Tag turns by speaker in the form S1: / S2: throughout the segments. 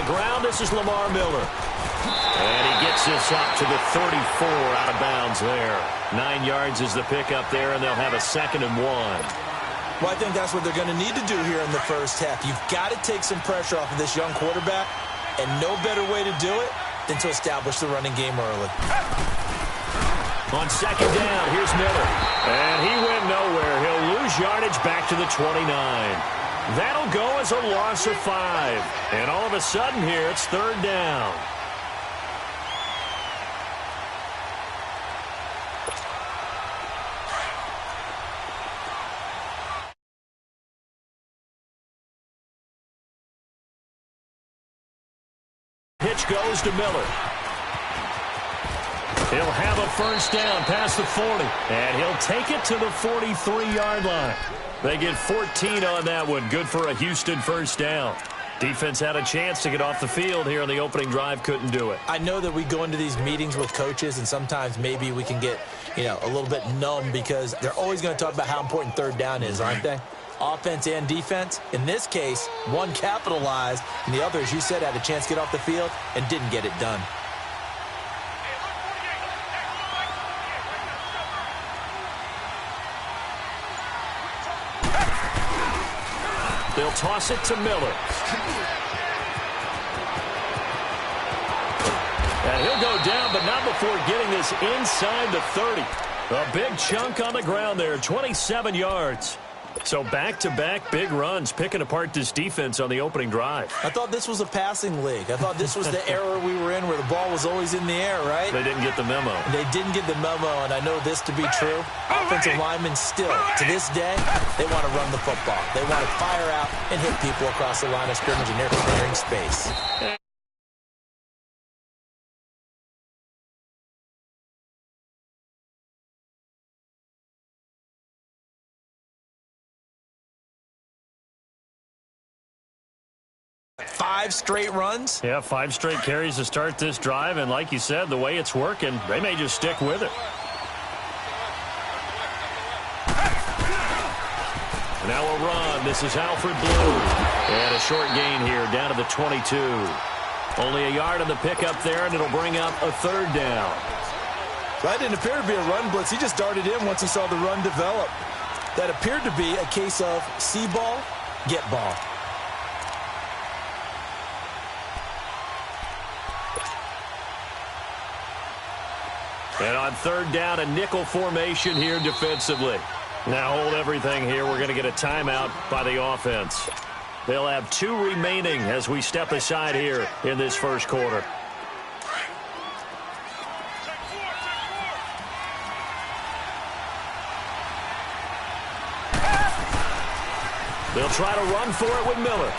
S1: ground. This is Lamar Miller. And he gets this up to the 34 out of bounds there. 9 yards is the pickup there, and they'll have a 2nd and 1.
S2: Well, I think that's what they're going to need to do here in the first half. You've got to take some pressure off of this young quarterback, and no better way to do it than to establish the running game early.
S1: On 2nd down, here's Miller. And he went nowhere. He'll lose yardage back to the 29. That'll go as a loss of 5. And all of a sudden here, it's 3rd down. Pitch goes to Miller. He'll have a first down past the 40. And he'll take it to the 43-yard line. They get 14 on that one. Good for a Houston first down. Defense had a chance to get off the field here on the opening drive. Couldn't do it.
S2: I know that we go into these meetings with coaches, and sometimes maybe we can get, a little bit numb because they're always going to talk about how important 3rd down is, aren't they? Offense and defense. In this case, one capitalized, and the other, as you said, had a chance to get off the field and didn't get it done.
S1: They'll toss it to Miller. And he'll go down, but not before getting this inside the 30. A big chunk on the ground there, 27 yards. So back-to-back big runs, picking apart this defense on the opening drive.
S2: I thought this was a passing league. I thought this was the era we were in where the ball was always in the air, right?
S1: They didn't get the memo.
S2: They didn't get the memo, and I know this to be true. Offensive linemen still, to this day, they want to run the football. They want to fire out and hit people across the line of scrimmage, and they're clearing space. Five straight runs?
S1: Yeah, 5 straight carries to start this drive, and like you said, the way it's working, they may just stick with it. Now a run. This is Alfred Blue. And a short gain here down to the 22. Only a yard on the pickup there, and it'll bring up a 3rd down.
S2: That didn't appear to be a run blitz. He just darted in once he saw the run develop. That appeared to be a case of see ball, get ball.
S1: And on 3rd down, a nickel formation here defensively. Now hold everything here. We're going to get a timeout by the offense. They'll have 2 remaining as we step aside here in this first quarter. They'll try to run for it with Miller.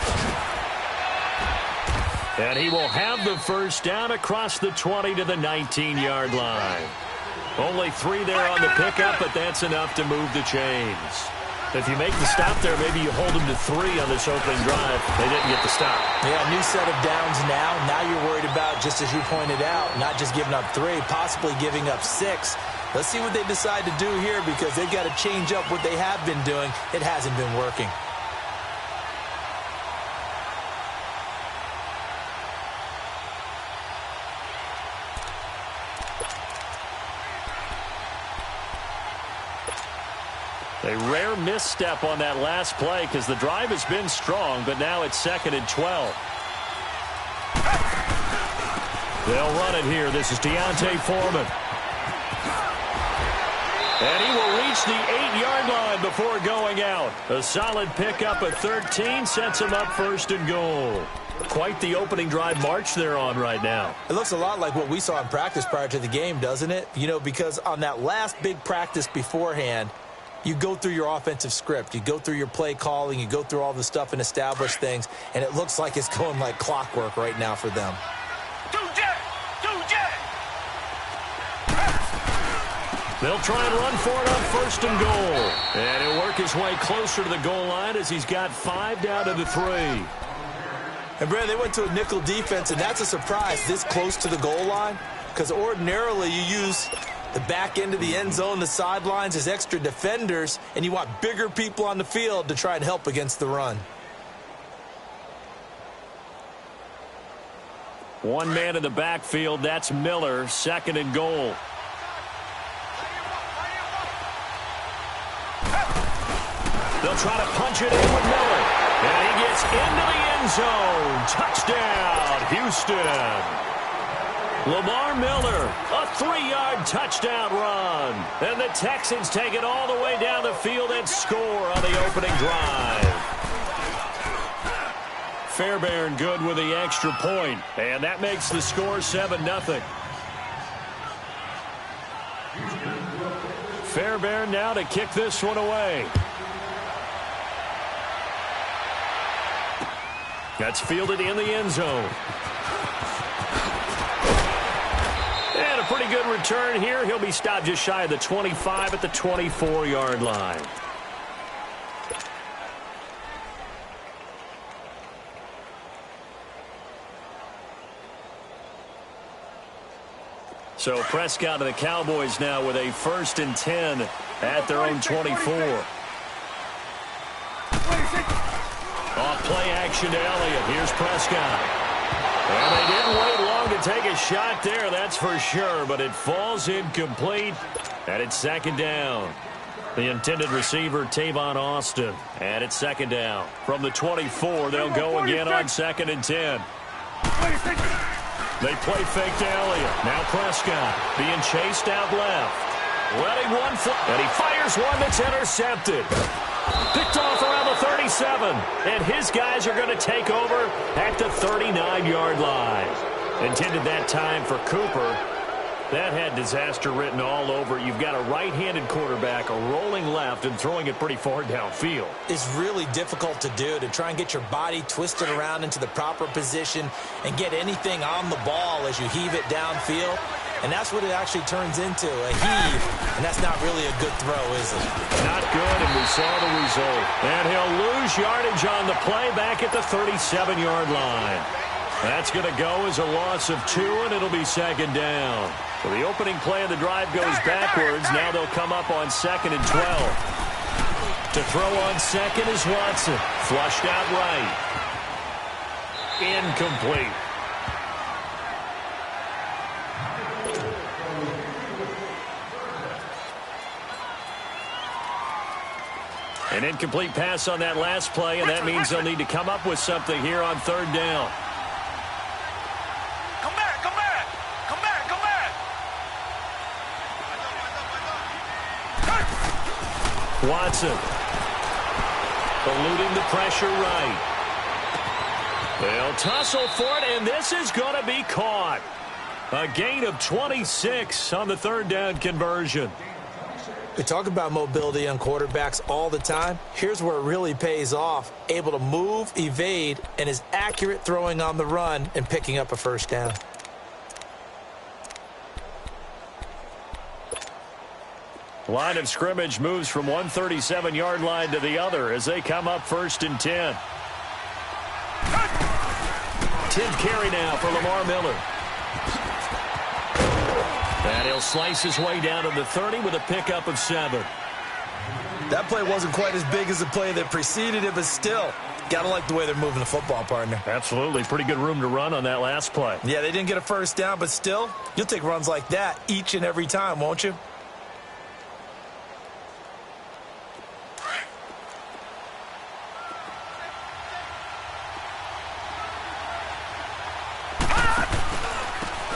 S1: And he will have the first down across the 20 to the 19-yard line. Only 3 there on the pickup, but that's enough to move the chains. If you make the stop there, maybe you hold them to 3 on this opening drive. They didn't get the stop.
S2: Yeah, new set of downs now. Now you're worried about, just as you pointed out, not just giving up 3, possibly giving up 6. Let's see what they decide to do here because they've got to change up what they have been doing. It hasn't been working.
S1: A rare misstep on that last play because the drive has been strong, but now it's 2nd and 12. They'll run it here. This is Deontay Foreman. And he will reach the 8-yard line before going out. A solid pickup at 13 sets him up 1st and goal. Quite the opening drive march they're on right now.
S2: It looks a lot like what we saw in practice prior to the game, doesn't it? Because on that last big practice beforehand, you go through your offensive script. You go through your play calling. You go through all the stuff and establish things. And it looks like it's going like clockwork right now for them.
S1: They'll try and run for it on 1st and goal. And he'll work his way closer to the goal line as he's got 5 down to the 3.
S2: And, Brad, they went to a nickel defense, and that's a surprise this close to the goal line because ordinarily you use the back end of the end zone, the sidelines as extra defenders, and you want bigger people on the field to try and help against the run.
S1: One man in the backfield, that's Miller, second and goal. They'll try to punch it in with Miller. And he gets into the end zone. Touchdown, Houston. Lamar Miller, a 3-yard touchdown run. And the Texans take it all the way down the field and score on the opening drive. Fairbairn good with the extra point. And that makes the score 7-0. Fairbairn now to kick this one away. That's fielded in the end zone. And a pretty good return here. He'll be stopped just shy of the 25 at the 24-yard line. So Prescott and the Cowboys now with a 1st and 10 at their own 24. Off play action to Elliott. Here's Prescott. And they didn't wait long to take a shot there, that's for sure, but it falls incomplete, and it's 2nd down. The intended receiver, Tavon Austin, and it's 2nd down. From the 24, they'll go again on 2nd and 10. They play fake to Elliott. Now Prescott being chased out left. Letting one foot, and he fires one that's intercepted. Picked off around the 37, and his guys are going to take over at the 39-yard line. Intended that time for Cooper. That had disaster written all over it. You've got a right-handed quarterback, a rolling left, and throwing it pretty far downfield.
S2: It's really difficult to do, to try and get your body twisted around into the proper position and get anything on the ball as you heave it downfield. And that's what it actually turns into, a heave. And that's not really a good throw, is it?
S1: Not good, and we saw the result. And he'll lose yardage on the play back at the 37-yard line. That's going to go as a loss of 2, and it'll be 2nd down. So the opening play of the drive goes backwards. Now they'll come up on 2nd and 12. To throw on 2nd is Watson. Flushed out right. Incomplete. An incomplete pass on that last play, and that means they'll need to come up with something here on 3rd down.
S3: Come back, come back, come back, come back.
S1: Watson eluding the pressure right. They'll tussle for it, and this is going to be caught. A gain of 26 on the 3rd down conversion.
S2: We talk about mobility on quarterbacks all the time. Here's where it really pays off. Able to move, evade, and is accurate throwing on the run and picking up a 1st down.
S1: Line of scrimmage moves from one 37-yard line to the other as they come up 1st and 10. 10th carry now for Lamar Miller. And he'll slice his way down to the 30 with a pickup of 7.
S2: That play wasn't quite as big as the play that preceded it, but still, gotta like the way they're moving the football, partner.
S1: Absolutely. Pretty good room to run on that last play.
S2: Yeah, they didn't get a 1st down, but still, you'll take runs like that each and every time, won't you?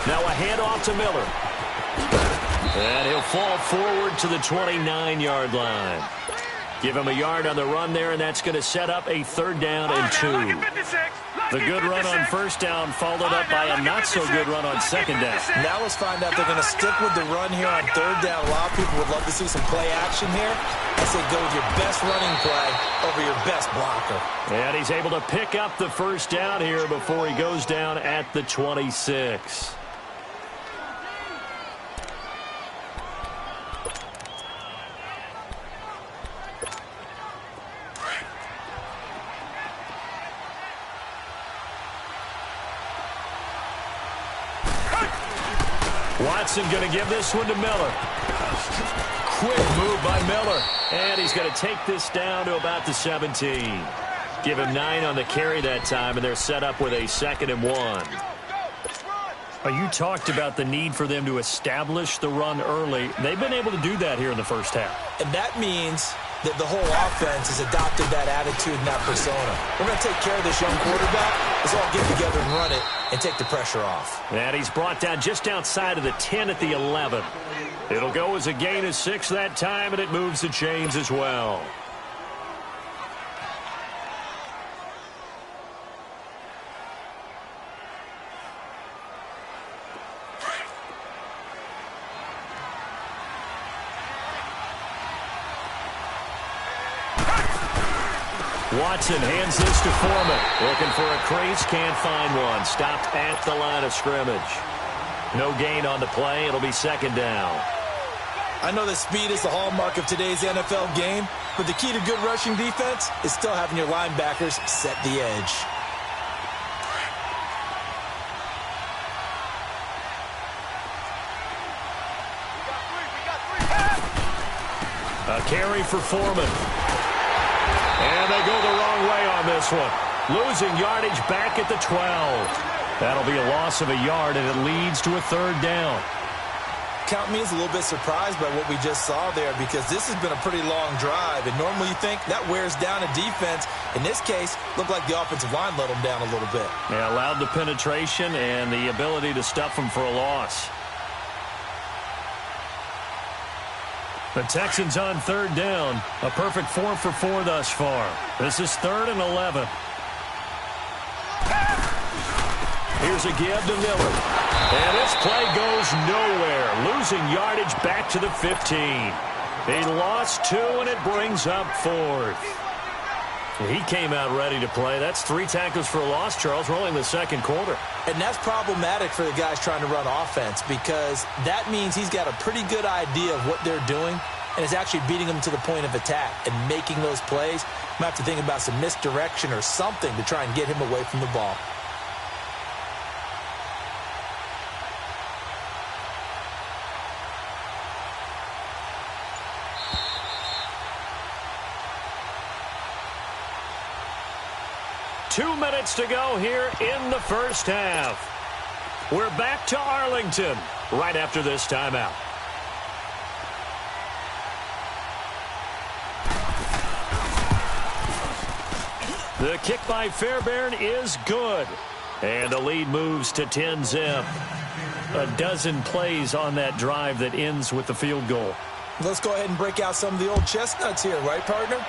S1: Now a handoff to Miller. And he'll fall forward to the 29-yard line. Give him a yard on the run there, and that's going to set up a 3rd down and 2. The good run on 1st down followed up by a not-so-good run on 2nd down.
S2: Now let's find out they're going to stick with the run here on 3rd down. A lot of people would love to see some play action here. I say go with your best running play over your best blocker.
S1: And he's able to pick up the 1st down here before he goes down at the 26. Watson going to give this one to Miller. Quick move by Miller. And he's going to take this down to about the 17. Give him 9 on the carry that time, and they're set up with a 2nd and 1. You talked about the need for them to establish the run early. They've been able to do that here in the first half.
S2: And that means that the whole offense has adopted that attitude and that persona. We're going to take care of this young quarterback. Let's all get together and run it and take the pressure off.
S1: And he's brought down just outside of the 10 at the 11. It'll go as a gain of 6 that time, and it moves the chains as well. Watson hands this to Foreman. Looking for a crease, can't find one. Stopped at the line of scrimmage. No gain on the play. It'll be second down.
S2: I know that speed is the hallmark of today's NFL game, but the key to good rushing defense is still having your linebackers set the edge.
S1: A carry for Foreman. And they go the wrong way on this one. Losing yardage back at the 12. That'll be a loss of a yard, and it leads to a third down.
S2: Count me as a little bit surprised by what we just saw there, because this has been a pretty long drive, and normally you think that wears down a defense. In this case, looked like the offensive line let them down a little bit.
S1: Yeah, allowed the penetration and the ability to stuff them for a loss. The Texans on third down. A perfect 4 for 4 thus far. This is 3rd and 11. Here's a give to Miller. And this play goes nowhere. Losing yardage back to the 15. He lost 2, and it brings up 4th. He came out ready to play. That's 3 tackles for a loss, Charles. We're only in the second quarter.
S2: And that's problematic for the guys trying to run offense, because that means he's got a pretty good idea of what they're doing and is actually beating them to the point of attack and making those plays. Might have to think about some misdirection or something to try and get him away from the ball.
S1: Two minutes to go here in the first half. We're back to Arlington right after this timeout. The kick by Fairbairn is good. And the lead moves to 10-zip. A dozen plays on that drive that ends with the field goal.
S2: Let's go ahead and break out some of the old chestnuts here, right, partner?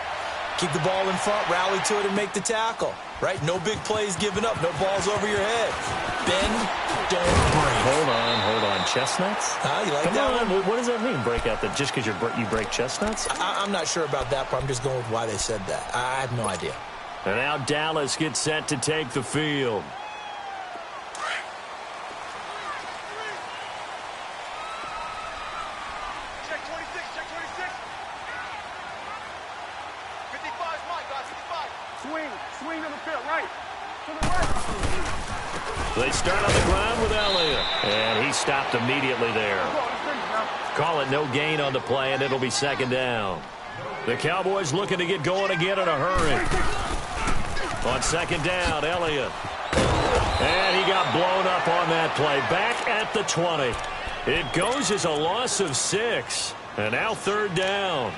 S2: Keep the ball in front, rally to it, and make the tackle. Right? No big plays given up. No balls over your head. Bend, don't break.
S1: Hold on. Chestnuts?
S2: You like
S1: Come
S2: that
S1: on.
S2: one?
S1: What does that mean, break out? That just because you break chestnuts?
S2: I'm not sure about that part. I'm just going with why they said that. I have no idea.
S1: And now Dallas gets set to take the field.
S3: Check 26, check 26. 55 is mine, guys, 55.
S4: Swing to the field, right. To the right.
S1: They start on the ground with Elliott. And he stopped immediately there. Call it no gain on the play, and it'll be second down. The Cowboys looking to get going again in a hurry. On second down, Elliott. And he got blown up on that play. Back at the 20. It goes as a loss of 6. And now third down.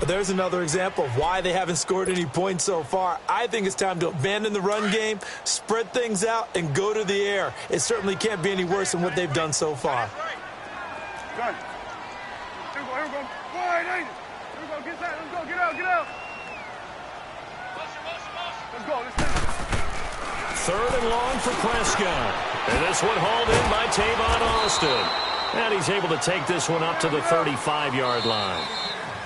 S2: There's another example of why they haven't scored any points so far. I think it's time to abandon the run game, spread things out, and go to the air. It certainly can't be any worse than what they've done so far.
S4: Good. Here we go. Wide, ain't it? Here we go. Get that. Let's go. Get out. Let's go. Let's finish.
S1: Third and long for Prescott. And this one hauled in by Tavon Austin. And he's able to take this one up to the 35-yard line.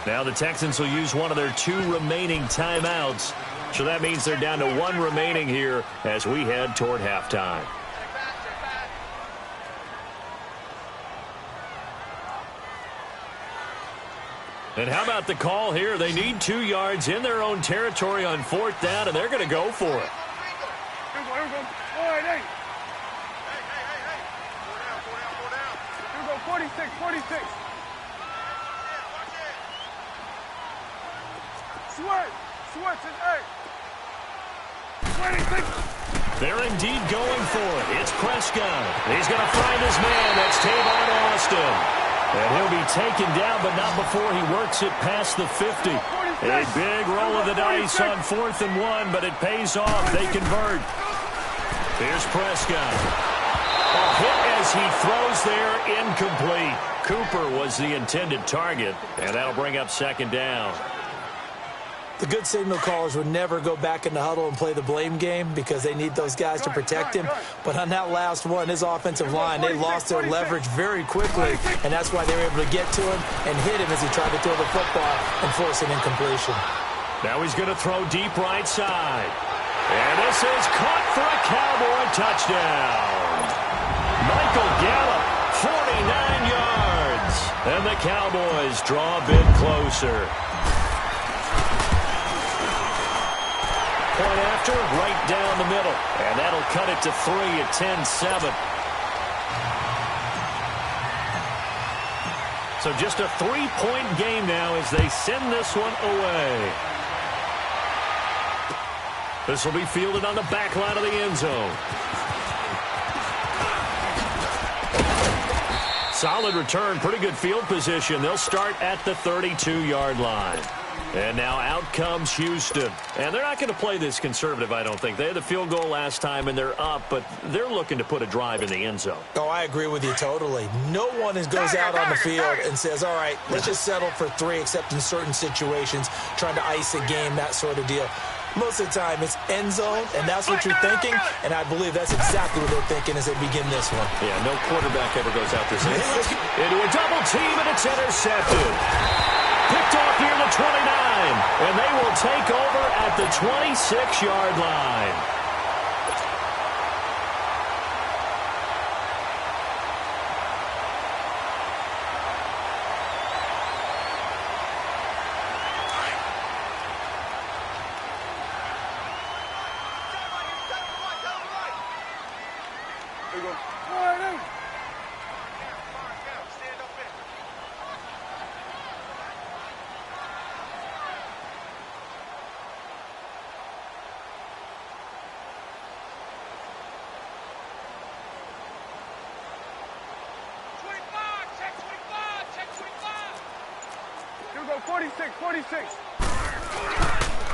S1: Now the Texans will use one of their 2 remaining timeouts. So that means they're down to 1 remaining here as we head toward halftime. And how about the call here? They need 2 yards in their own territory on 4th down, and they're going to go for it.
S4: Here we go. Wide, ain't it?
S3: Hey. Go down.
S4: Here we go. 46. Switch and 8. 26.
S1: They're indeed going for it. It's Prescott. He's going to find his man. That's Tavon Austin. And he'll be taken down, but not before he works it past the 50. A big roll of the dice on 4th and 1, but it pays off. They convert. Here's Prescott. A hit as he throws there, incomplete. Cooper was the intended target, and that'll bring up 2nd down.
S2: The good signal callers would never go back in the huddle and play the blame game because they need those guys to protect him. But on that last one, his offensive line, they lost their leverage very quickly, and that's why they were able to get to him and hit him as he tried to throw the football and force an incompletion.
S1: Now he's going to throw deep right side. And this is caught for a Cowboy touchdown. Michael Gallup, 49 yards. And the Cowboys draw a bit closer. Point after, right down the middle. And that'll cut it to 3 at 10-7. So just a 3-point game now as they send this one away. This will be fielded on the back line of the end zone. Solid return, pretty good field position. They'll start at the 32-yard line. And now out comes Houston. And they're not going to play this conservative, I don't think. They had the field goal last time, and they're up, but they're looking to put a drive in the end zone.
S2: Oh, I agree with you totally. No one goes out on the field and says, all right, let's just settle for 3, except in certain situations, trying to ice a game, that sort of deal. Most of the time, it's end zone, and that's what you're thinking, and I believe that's exactly what they're thinking as they begin this one.
S1: Yeah, no quarterback ever goes out this into a double team, and it's intercepted. Picked off near the 29, and they will take over at the 26-yard line.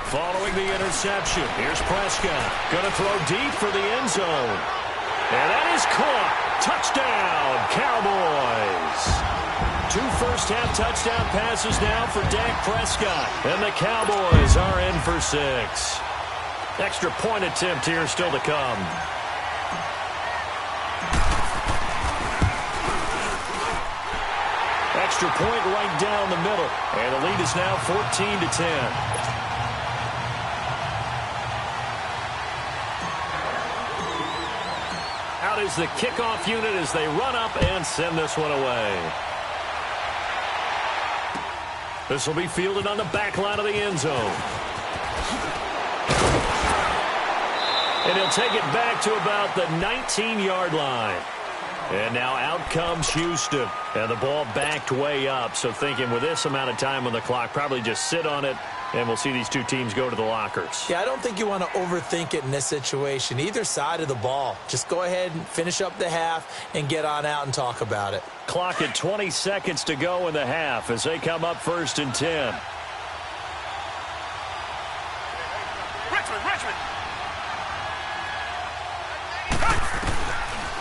S1: Following the interception, here's Prescott. Going to throw deep for the end zone. And that is caught. Touchdown, Cowboys. 2 first-half touchdown passes now for Dak Prescott. And the Cowboys are in for 6. Extra point attempt here still to come. Extra point right down the middle. And the lead is now 14-10. Out is the kickoff unit as they run up and send this one away. This will be fielded on the back line of the end zone. And he'll take it back to about the 19-yard line. And now out comes Houston. And the ball backed way up. So thinking with this amount of time on the clock, probably just sit on it, and we'll see these two teams go to the lockers.
S2: Yeah, I don't think you want to overthink it in this situation. Either side of the ball. Just go ahead and finish up the half and get on out and talk about it.
S1: Clock at 20 seconds to go in the half as they come up 1st and 10.
S3: Richmond!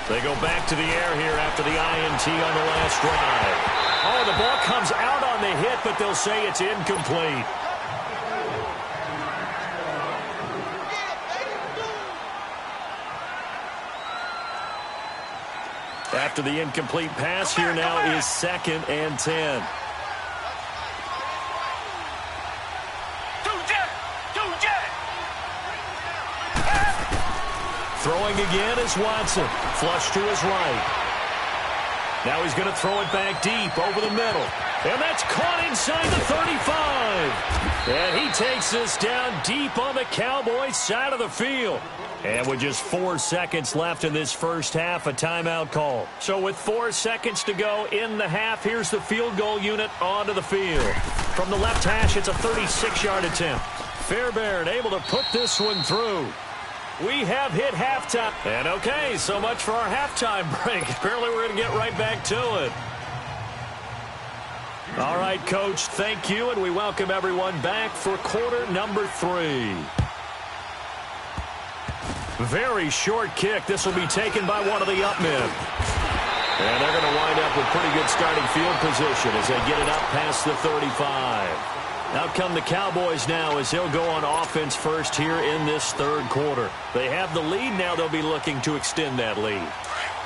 S1: They go back to the air here after the INT on the last drive. Oh, the ball comes out on the hit, but they'll say it's incomplete. After the incomplete pass, here now is 2nd and 10. Throwing again is Watson. Flush to his right. Now he's going to throw it back deep over the middle. And that's caught inside the 35. And he takes this down deep on the Cowboys side of the field. And with just 4 seconds left in this first half, a timeout call. So with 4 seconds to go in the half, here's the field goal unit onto the field. From the left hash, it's a 36-yard attempt. Fairbairn able to put this one through. We have hit halftime. And okay, so much for our halftime break. Apparently we're going to get right back to it. All right, Coach, thank you, and we welcome everyone back for quarter number 3. Very short kick. This will be taken by one of the up men. And they're going to wind up with pretty good starting field position as they get it up past the 35. Out come the Cowboys now as they'll go on offense first here in this third quarter. They have the lead now. They'll be looking to extend that lead.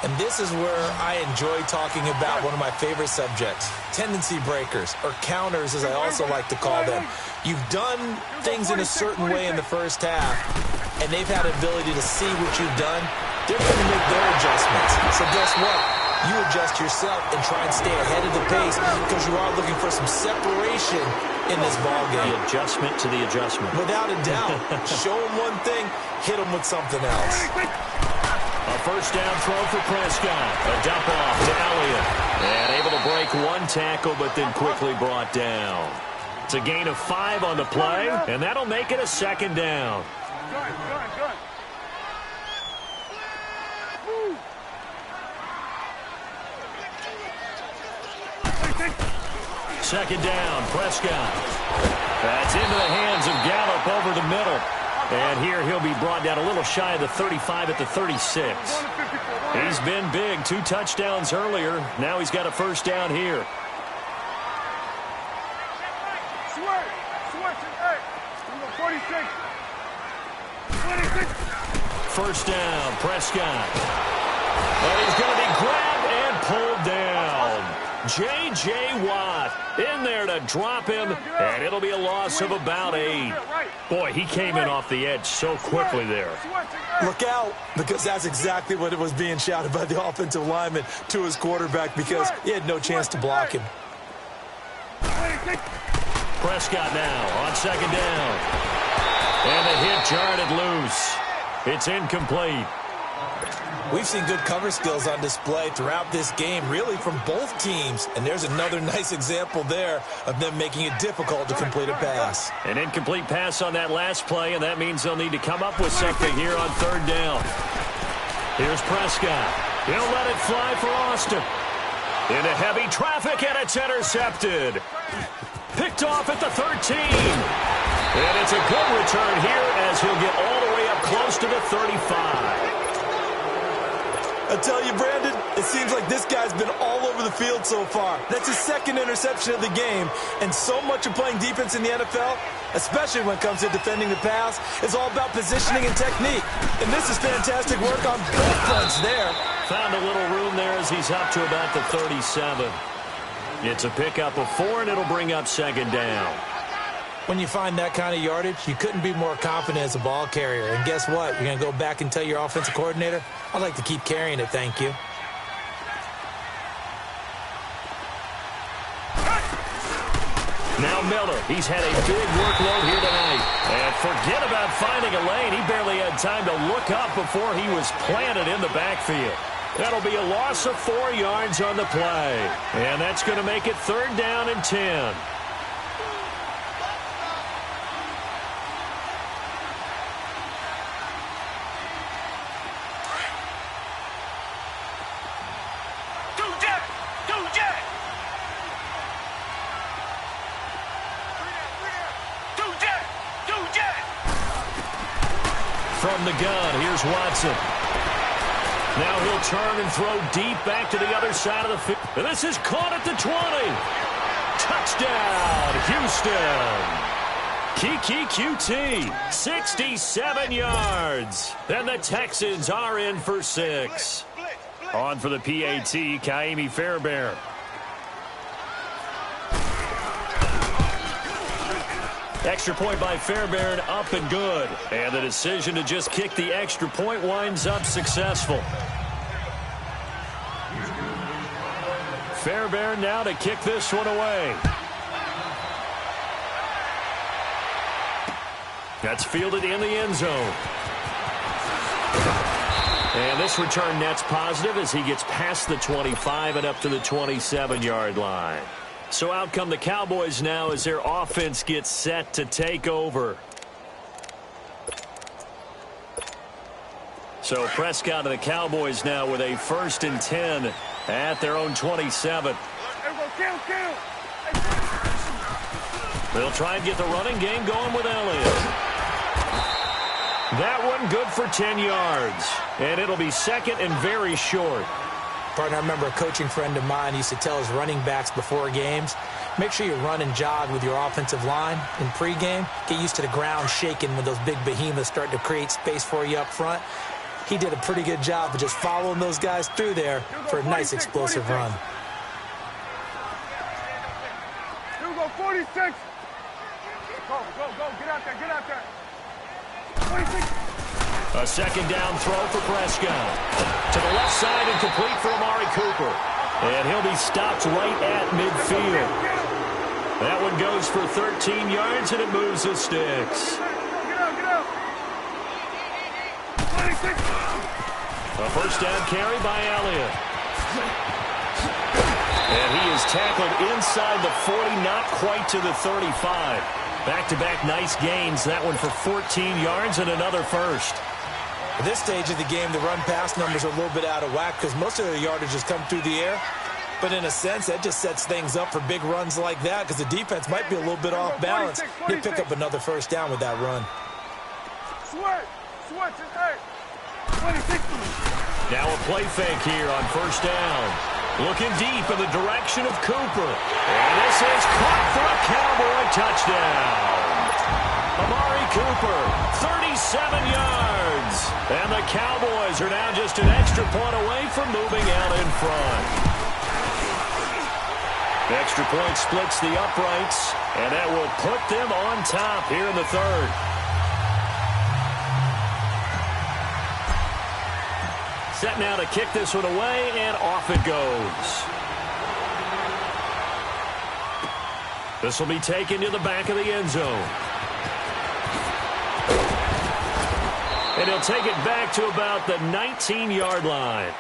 S2: And this is where I enjoy talking about one of my favorite subjects, tendency breakers, or counters as I also like to call them. You've done things in a certain way in the first half, and they've had the ability to see what you've done. They're going to make their adjustments. So guess what? You adjust yourself and try and stay ahead of the pace because you are looking for some separation in this ballgame.
S1: The adjustment to the adjustment.
S2: Without a doubt. Show them one thing, hit them with something else.
S1: A first down throw for Prescott. A dump off to Elliott. And able to break one tackle, but then quickly brought down. It's a gain of 5 on the play, and that'll make it a second down.
S4: Gun.
S1: Second down, Prescott. That's into the hands of Gallup over the middle. And here he'll be brought down a little shy of the 35 at the 36. He's been big. 2 touchdowns earlier. Now he's got a first down here. First down, Prescott. And he's going to be grabbed and pulled down. J.J. Watt in there to drop him, and it'll be a loss of about 8. Boy, he came in off the edge so quickly there.
S2: Look out, because that's exactly what it was being shouted by the offensive lineman to his quarterback because he had no chance to block him.
S1: Prescott now on second down. And the hit jarred it loose. It's incomplete.
S2: We've seen good cover skills on display throughout this game, really from both teams. And there's another nice example there of them making it difficult to complete a pass.
S1: An incomplete pass on that last play, and that means they'll need to come up with something here on third down. Here's Prescott. He'll let it fly for Austin. Into heavy traffic, and it's intercepted. Picked off at the 13. And it's a good return here as he'll get all the way up close to the 35.
S2: I tell you, Brandon, it seems like this guy's been all over the field so far. That's his second interception of the game. And so much of playing defense in the NFL, especially when it comes to defending the pass, is all about positioning and technique. And this is fantastic work on both fronts there.
S1: Found a little room there as he's up to about the 37. It's a pickup of 4, and it'll bring up second down.
S2: When you find that kind of yardage, you couldn't be more confident as a ball carrier. And guess what? You're going to go back and tell your offensive coordinator, I'd like to keep carrying it, thank you.
S1: Now Miller, he's had a big workload here tonight. And forget about finding a lane. He barely had time to look up before he was planted in the backfield. That'll be a loss of 4 yards on the play. And that's going to make it third down and 10. From the gun, here's Watson. Now he'll turn and throw deep back to the other side of the field. And this is caught at the 20. Touchdown, Houston. Kiki QT, 67 yards. And the Texans are in for 6. On for the PAT, Kaimi Fairbairn. Extra point by Fairbairn, up and good. And the decision to just kick the extra point winds up successful. Fairbairn now to kick this one away. That's fielded in the end zone. And this return net's positive as he gets past the 25 and up to the 27-yard line. So out come the Cowboys now as their offense gets set to take over. So Prescott and the Cowboys now with a 1st and 10 at their own 27.
S4: Kill.
S1: They'll try and get the running game going with Elliott. That one good for 10 yards. And it'll be 2nd and very short.
S2: Partner, I remember a coaching friend of mine used to tell his running backs before games, make sure you run and jog with your offensive line in pregame. Get used to the ground shaking when those big behemoths start to create space for you up front. He did a pretty good job of just following those guys through there for a nice explosive run.
S4: Here we go, 46. Go. Get out there. 26.
S1: A 2nd down throw for Prescott. To the left side and complete for Amari Cooper. And he'll be stopped right at midfield. That one goes for 13 yards, and it moves the sticks.
S4: Get out. 26.
S1: A 1st down carry by Elliott. And he is tackled inside the 40, not quite to the 35. Back-to-back nice gains. That one for 14 yards and another 1st.
S2: At this stage of the game, the run-pass numbers are a little bit out of whack because most of the yardage has come through the air. But in a sense, that just sets things up for big runs like that because the defense might be a little bit off balance. They pick up another 1st down with that run.
S4: Sweat, just hey. 26.
S1: Now a play fake here on 1st down. Looking deep in the direction of Cooper. And this is caught for a Cowboy touchdown. Amari Cooper, 37 yards. And the Cowboys are now just an extra point away from moving out in front. The extra point splits the uprights, and that will put them on top here in the 3rd. Set now to kick this one away, and off it goes. This will be taken to the back of the end zone. And he'll take it back to about the 19-yard line.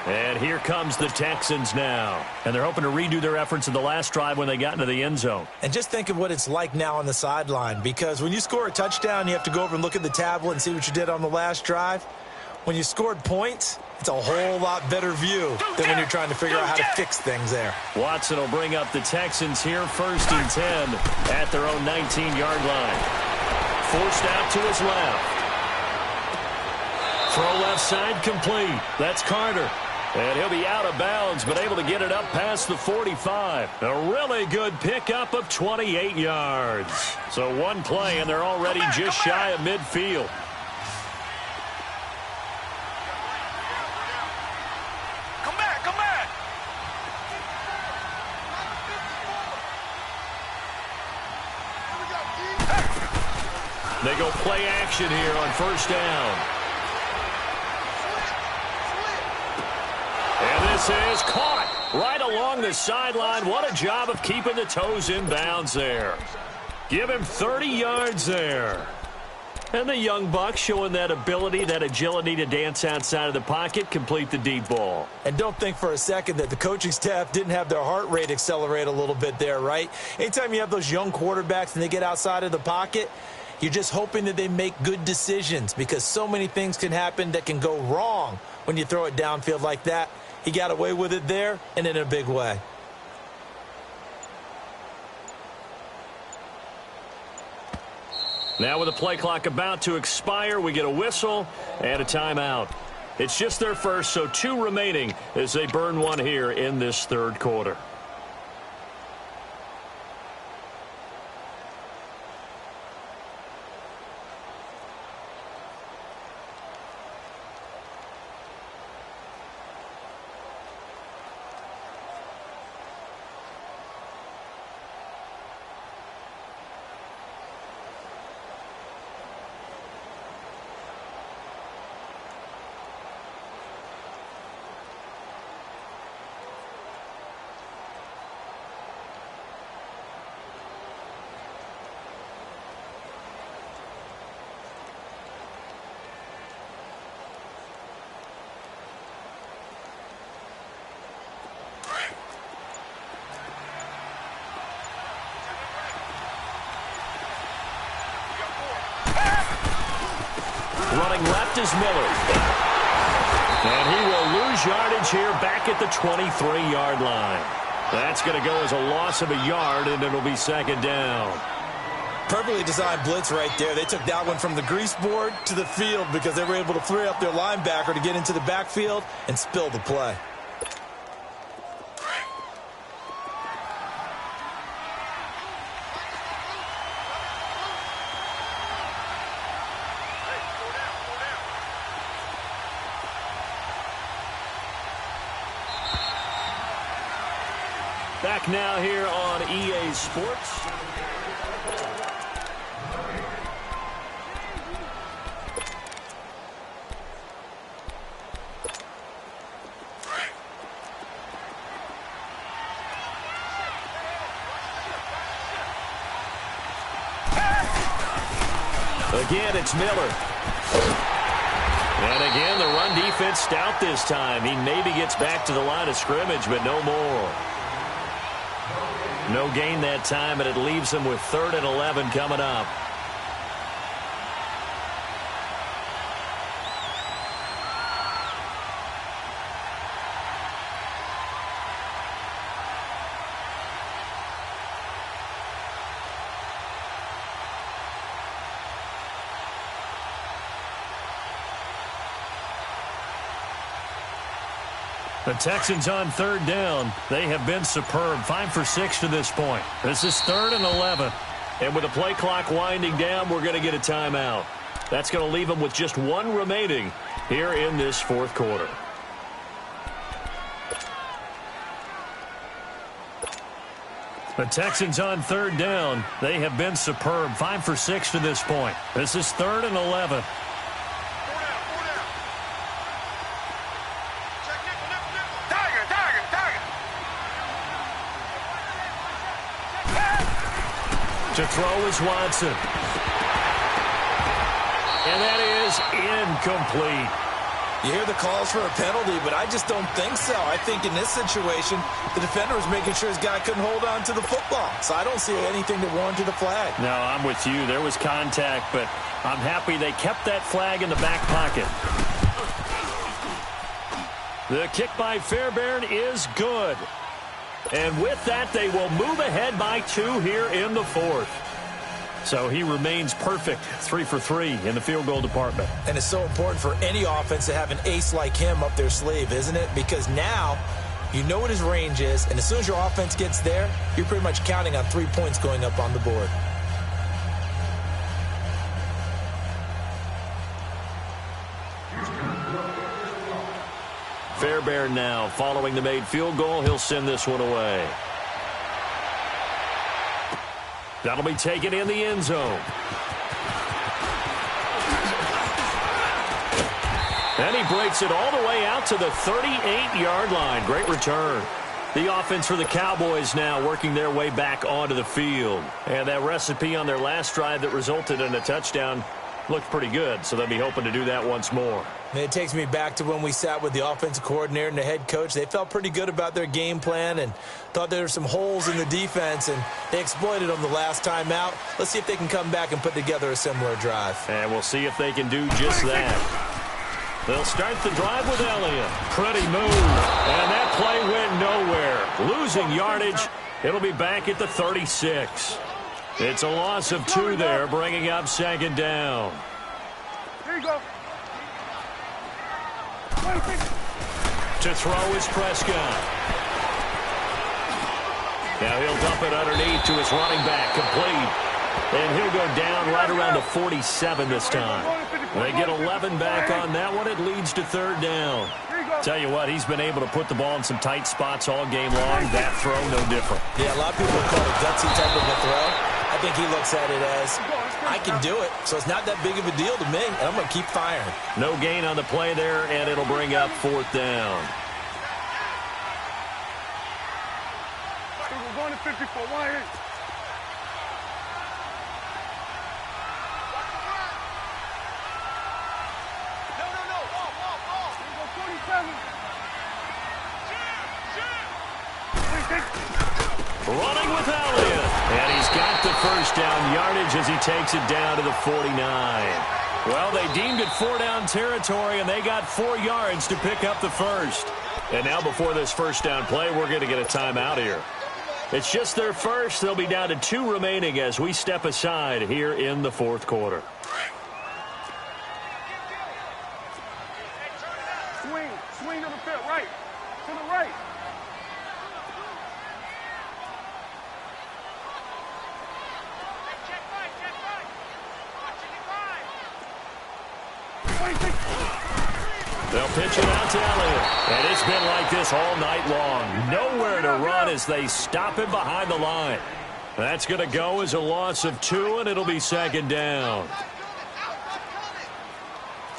S1: And here comes the Texans now. And they're hoping to redo their efforts in the last drive when they got into the end zone.
S2: And just think of what it's like now on the sideline, because when you score a touchdown, you have to go over and look at the tablet and see what you did on the last drive. When you scored points, it's a whole lot better view than when you're trying to figure out how to fix things there.
S1: Watson will bring up the Texans here, 1st and 10 at their own 19-yard line. Forced out to his left. Throw left side complete. That's Carter. And he'll be out of bounds, but able to get it up past the 45. A really good pickup of 28 yards. So one play, and they're already just shy of midfield.
S3: Come back.
S1: They go play action here on 1st down. And this is caught right along the sideline. What a job of keeping the toes in bounds there. Give him 30 yards there. And the young buck showing that ability, that agility to dance outside of the pocket, complete the deep ball.
S2: And don't think for a second that the coaching staff didn't have their heart rate accelerate a little bit there, right? Anytime you have those young quarterbacks and they get outside of the pocket, you're just hoping that they make good decisions because so many things can happen that can go wrong when you throw it downfield like that. He got away with it there and in a big way.
S1: Now with the play clock about to expire, we get a whistle and a timeout. It's just their first, so 2 remaining as they burn one here in this 3rd quarter. Running left is Miller. And he will lose yardage here back at the 23-yard line. That's going to go as a loss of a yard, and it'll be second down.
S2: Perfectly designed blitz right there. They took that one from the grease board to the field because they were able to free up their linebacker to get into the backfield and spill the play.
S1: Back now here on EA Sports. Again, it's Miller. And again, the run defense stout this time. He maybe gets back to the line of scrimmage, but no more. No gain that time, and it leaves him with 3rd and 11 coming up. The Texans on 3rd down. They have been superb. 5 for 6 to this point. This is 3rd and 11. And with the play clock winding down, we're going to get a timeout. That's going to leave them with just 1 remaining here in this 4th quarter. The Texans on 3rd down. They have been superb. 5 for 6 to this point. This is 3rd and 11. To throw is Watson. And that is incomplete.
S2: You hear the calls for a penalty, but I just don't think so. I think in this situation, the defender was making sure his guy couldn't hold on to the football. So I don't see anything that warranted a flag.
S1: No, I'm with you. There was contact, but I'm happy they kept that flag in the back pocket. The kick by Fairbairn is good. And with that, they will move ahead by 2 here in the 4th. So he remains perfect, 3 for 3 in the field goal department.
S2: And it's so important for any offense to have an ace like him up their sleeve, isn't it? Because now you know what his range is, and as soon as your offense gets there, you're pretty much counting on 3 points going up on the board.
S1: Fairbairn now following the made field goal. He'll send this one away. That'll be taken in the end zone. And he breaks it all the way out to the 38-yard line. Great return. The offense for the Cowboys now working their way back onto the field. And that recipe on their last drive that resulted in a touchdown looked pretty good, so they'll be hoping to do that once more.
S2: And it takes me back to when we sat with the offensive coordinator and the head coach. They felt pretty good about their game plan and thought there were some holes in the defense, and they exploited them the last time out. Let's see if they can come back and put together a similar drive.
S1: And we'll see if they can do just that. They'll start the drive with Elliott. Pretty move. And that play went nowhere. Losing yardage. It'll be back at the 36. It's a loss of 2 there, bringing up 2nd down.
S4: Here you go.
S1: To throw is Prescott. Now he'll dump it underneath to his running back, complete. And he'll go down right around the 47 this time. They get 11 back on that one. It leads to 3rd down. Tell you what, he's been able to put the ball in some tight spots all game long. That throw, no different.
S2: Yeah, a lot of people call it gutsy type of a throw. I think he looks at it as, I can do it, so it's not that big of a deal to me, and I'm going to keep firing.
S1: No gain on the play there, and it'll bring up 4th down.
S4: We're going to 54. Why here? No. Ball. Here we go, 47.
S1: Running with Elliott. And he's got the 1st down yardage as he takes it down to the 49. Well, they deemed it 4-down territory, and they got 4 yards to pick up the first. And now before this first down play, we're going to get a timeout here. It's just their first. They'll be down to 2 remaining as we step aside here in the fourth quarter.
S4: Swing to the field, right. To the right.
S1: They'll pitch it out to Elliott. And it's been like this all night long. Nowhere to run as they stop him behind the line. That's going to go as a loss of 2, and it'll be second down.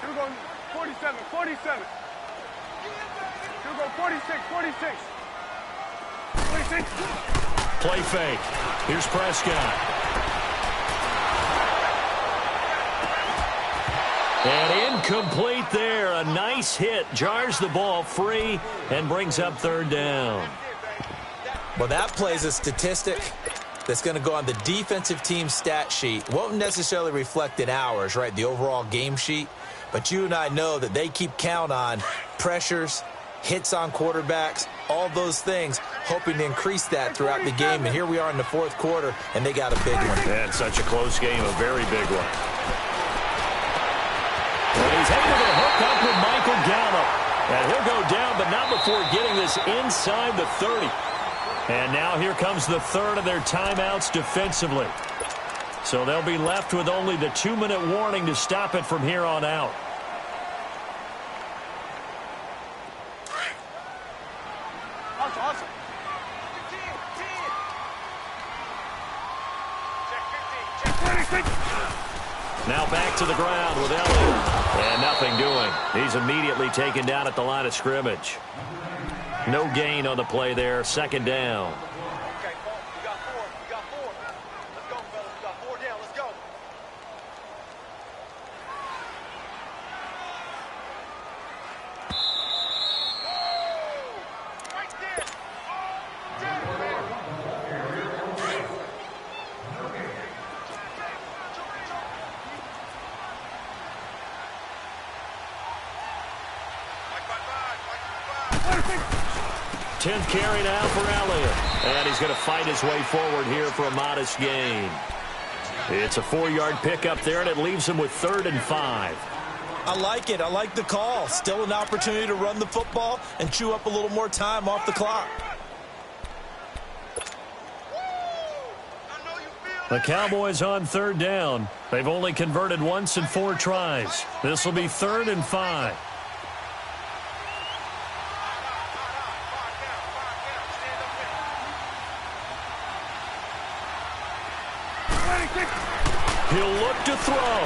S4: Here we go, 47. Here we go, 46.
S1: Play fake. Here's Prescott. And incomplete there. A nice hit. Jars the ball free and brings up third down.
S2: Well, that plays a statistic that's going to go on the defensive team stat sheet. Won't necessarily reflect in ours, right, the overall game sheet. But you and I know that they keep count on pressures, hits on quarterbacks, all those things, hoping to increase that throughout the game. And here we are in the fourth quarter, and they got a big one.
S1: And such a close game, a very big one. And he's able to hook up with Michael Gallup. And he'll go down, but not before getting this inside the 30. And now here comes the third of their timeouts defensively. So they'll be left with only the 2-minute warning to stop it from here on out.
S4: Awesome.
S1: Now back to the ground with Elliott. And nothing doing. He's immediately taken down at the line of scrimmage. No gain on the play there. Second down.
S3: Okay, we got 4. Let's go, fellas. We got 4 down. Let's go. Right there. Bye.
S1: 10th carry now for Elliott. And he's going to fight his way forward here for a modest gain. It's a 4-yard pickup there, and it leaves him with 3rd and 5.
S2: I like it. I like the call. Still an opportunity to run the football and chew up a little more time off the clock.
S1: The Cowboys on 3rd down. They've only converted once in 4 tries. This will be 3rd and 5. He'll look to throw.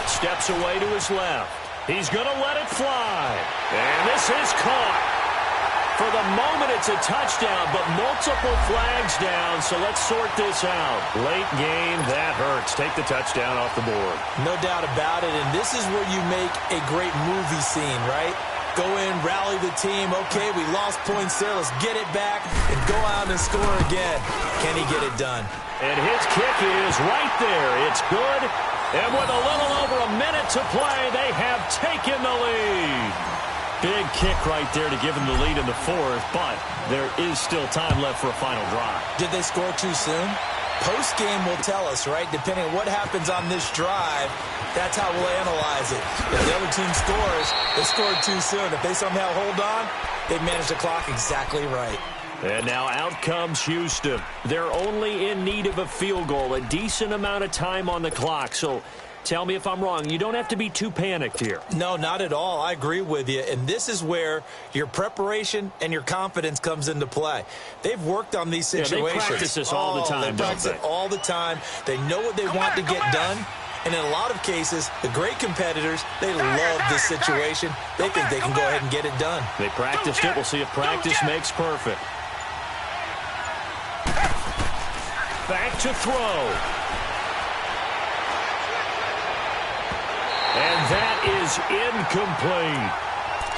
S1: Steps away to his left. He's going to let it fly. And this is caught. For the moment, it's a touchdown, but multiple flags down, so let's sort this out. Late game, that hurts. Take the touchdown off the board.
S2: No doubt about it, and this is where you make a great movie scene, right? Go in, rally the team. Okay, we lost points there. Let's get it back and go out and score again. Can he get it done?
S1: And his kick is right there. It's good. And with a little over a minute to play, they have taken the lead. Big kick right there to give them the lead in the 4th, but there is still time left for a final drive.
S2: Did they score too soon? Post-game will tell us, right? Depending on what happens on this drive, that's how we'll analyze it. If the other team scores, they scored too soon. If they somehow hold on, they've managed the clock exactly right.
S1: And now out comes Houston. They're only in need of a field goal, a decent amount of time on the clock. So tell me if I'm wrong. You don't have to be too panicked here.
S2: No, not at all. I agree with you. And this is where your preparation and your confidence comes into play. They've worked on these situations.
S1: They practice this all the time,
S2: They practice it all the time. They know what they want to get done. And in a lot of cases, the great competitors, they love this situation. They think they can go ahead and get it done.
S1: They practiced it. We'll see if practice makes perfect. Back to throw. And that is incomplete.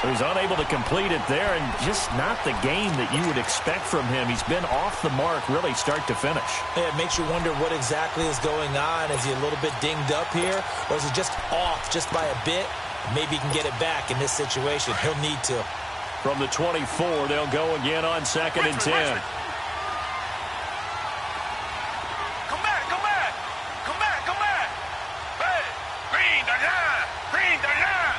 S1: He's unable to complete it there, and just not the game that you would expect from him. He's been off the mark really start to finish.
S2: Yeah, it makes you wonder what exactly is going on. Is he a little bit dinged up here, or is he just off just by a bit? Maybe he can get it back in this situation. He'll need to.
S1: From the 24, they'll go again on 2nd and 10.
S3: Come back, come back. Come back, come back. Hey, green the line. Green the line.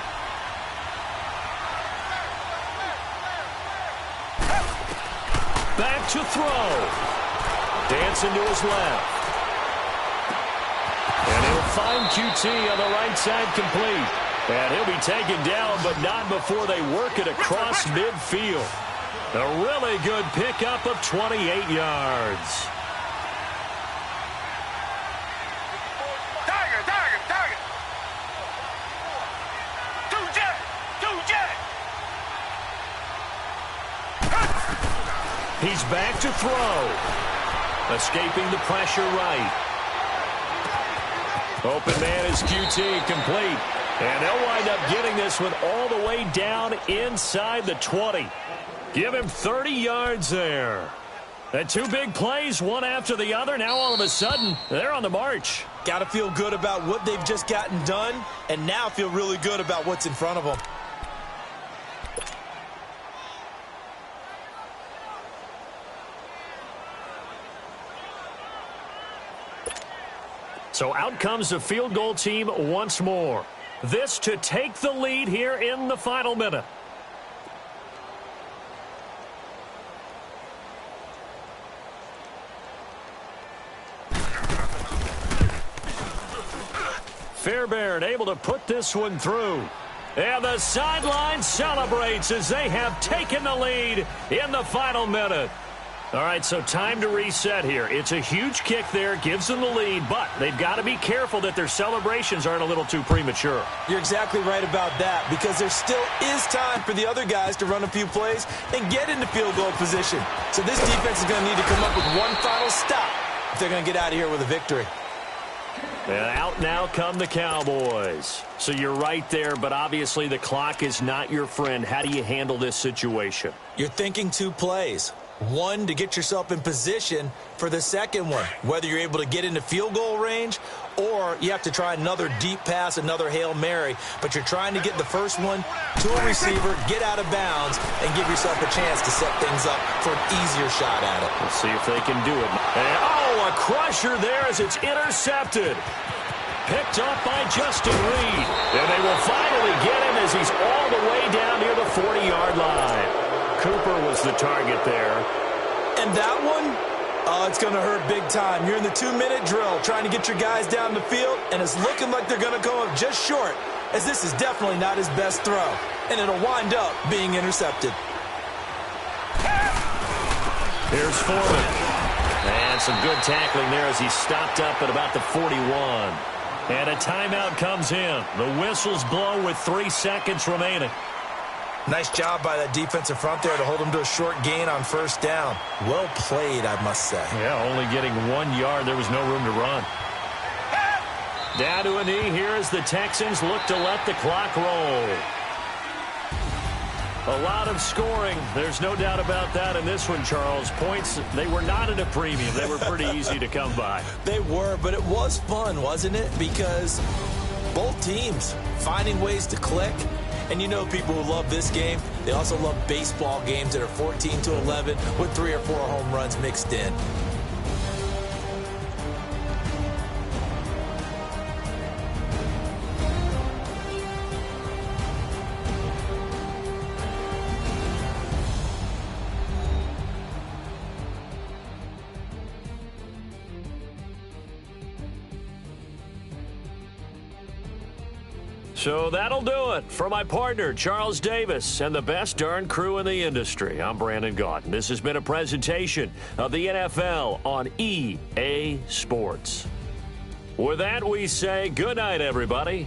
S1: Back to throw. Dancing to his left. And he'll find QT on the right side complete. And he'll be taken down, but not before they work it across midfield. A really good pickup of 28 yards.
S3: Tiger, tiger, tiger. Two jet, two jet.
S1: He's back to throw. Escaping the pressure right. Open man is QT, complete. And they'll wind up getting this one all the way down inside the 20. Give him 30 yards there. And two big plays, one after the other. Now all of a sudden, they're on the march.
S2: Got to feel good about what they've just gotten done, and now feel really good about what's in front of them.
S1: So out comes the field goal team once more. This to take the lead here in the final minute. Fairbairn able to put this one through. And the sideline celebrates as they have taken the lead in the final minute. All right, so time to reset here. It's a huge kick there, gives them the lead, but they've got to be careful that their celebrations aren't a little too premature.
S2: You're exactly right about that, because there still is time for the other guys to run a few plays and get into field goal position. So this defense is going to need to come up with one final stop if they're going to get out of here with a victory.
S1: And out now come the Cowboys. So you're right there, but obviously the clock is not your friend. How do you handle this situation?
S2: You're thinking two plays. One, to get yourself in position for the second one, whether you're able to get into field goal range or you have to try another deep pass, another Hail Mary, but you're trying to get the first one to a receiver, get out of bounds, and give yourself a chance to set things up for an easier shot at it.
S1: Let's see if they can do it. And, oh, a crusher there as it's intercepted. Picked up by Justin Reed. And they will finally get him as he's all the way down near the 40-yard line. Cooper was the target there.
S2: And that one, it's going to hurt big time. You're in the 2-minute drill trying to get your guys down the field, and it's looking like they're going to go up just short, as this is definitely not his best throw. And it'll wind up being intercepted.
S1: Here's Foreman. And some good tackling there as he stopped up at about the 41. And a timeout comes in. The whistles blow with 3 seconds remaining.
S2: Nice job by that defensive front there to hold him to a short gain on first down. Well played, I must say.
S1: Yeah, only getting 1 yard. There was no room to run. Down to a knee here as the Texans look to let the clock roll. A lot of scoring. There's no doubt about that in this one, Charles. Points, they were not at a premium. They were pretty easy to come by.
S2: They were, but it was fun, wasn't it? Because both teams finding ways to click. And you know people who love this game, they also love baseball games that are 14-11 with 3 or 4 home runs mixed in.
S1: So that'll do it for my partner, Charles Davis, and the best darn crew in the industry. I'm Brandon Gaudin. This has been a presentation of the NFL on EA Sports. With that, we say good night, everybody.